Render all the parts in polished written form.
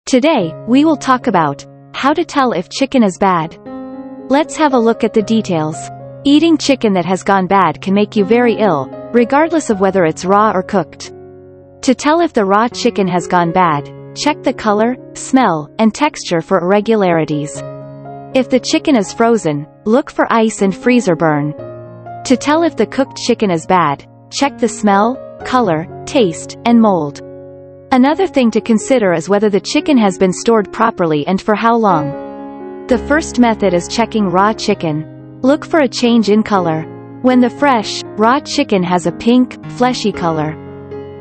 Today, we will talk about how to tell if chicken is bad. Let's have a look at the details. Eating chicken that has gone bad can make you very ill, regardless of whether it's raw or cooked. To tell if the raw chicken has gone bad, check the color, smell, and texture for irregularities. If the chicken is frozen, look for ice and freezer burn. To tell if the cooked chicken is bad, check the smell, color, taste, and mold. Another thing to consider is whether the chicken has been stored properly and for how long. The first method is checking raw chicken. Look for a change in color. When the fresh, raw chicken has a pink, fleshy color.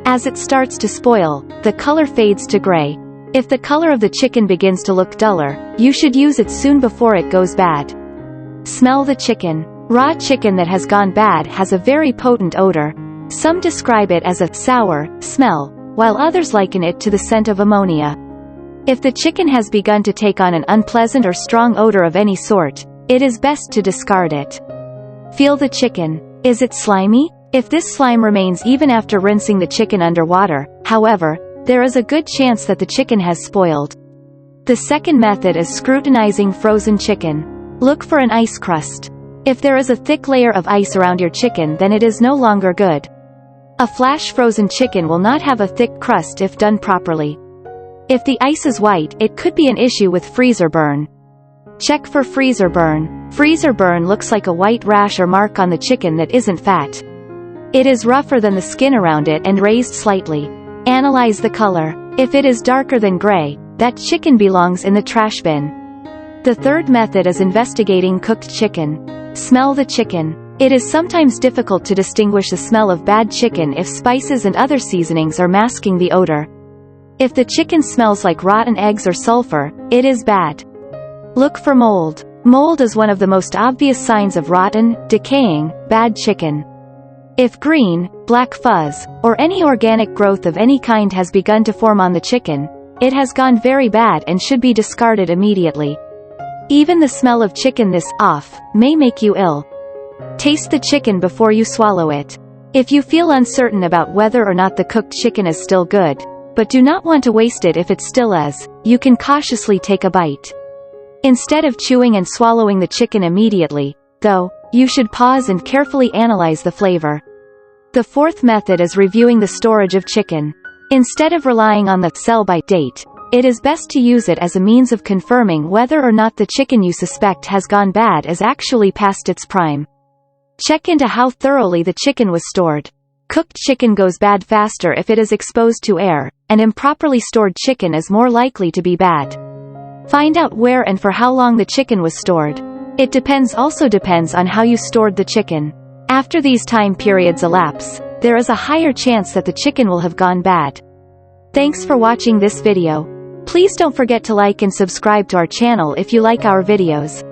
As it starts to spoil, the color fades to gray. If the color of the chicken begins to look duller, you should use it soon before it goes bad. Smell the chicken. Raw chicken that has gone bad has a very potent odor. Some describe it as a sour smell, while others liken it to the scent of ammonia. If the chicken has begun to take on an unpleasant or strong odor of any sort, it is best to discard it. Feel the chicken. Is it slimy? If this slime remains even after rinsing the chicken under water, however, there is a good chance that the chicken has spoiled. The second method is scrutinizing frozen chicken. Look for an ice crust. If there is a thick layer of ice around your chicken, then it is no longer good. A flash frozen chicken will not have a thick crust if done properly. If the ice is white, it could be an issue with freezer burn. Check for freezer burn. Freezer burn looks like a white rash or mark on the chicken that isn't fat. It is rougher than the skin around it and raised slightly. Analyze the color. If it is darker than gray, that chicken belongs in the trash bin. The third method is investigating cooked chicken. Smell the chicken. It is sometimes difficult to distinguish the smell of bad chicken if spices and other seasonings are masking the odor. If the chicken smells like rotten eggs or sulfur, it is bad. Look for mold. Mold is one of the most obvious signs of rotten, decaying, bad chicken. If green, black fuzz, or any organic growth of any kind has begun to form on the chicken, it has gone very bad and should be discarded immediately. Even the smell of chicken this off may make you ill. Taste the chicken before you swallow it. If you feel uncertain about whether or not the cooked chicken is still good, but do not want to waste it if it still is, you can cautiously take a bite. Instead of chewing and swallowing the chicken immediately, though, you should pause and carefully analyze the flavor. The fourth method is reviewing the storage of chicken. Instead of relying on the sell-by date, it is best to use it as a means of confirming whether or not the chicken you suspect has gone bad is actually past its prime. Check into how thoroughly the chicken was stored. Cooked chicken goes bad faster if it is exposed to air, and improperly stored chicken is more likely to be bad. Find out where and for how long the chicken was stored. It also depends on how you stored the chicken. After these time periods elapse, there is a higher chance that the chicken will have gone bad. Thanks for watching this video. Please don't forget to like and subscribe to our channel if you like our videos.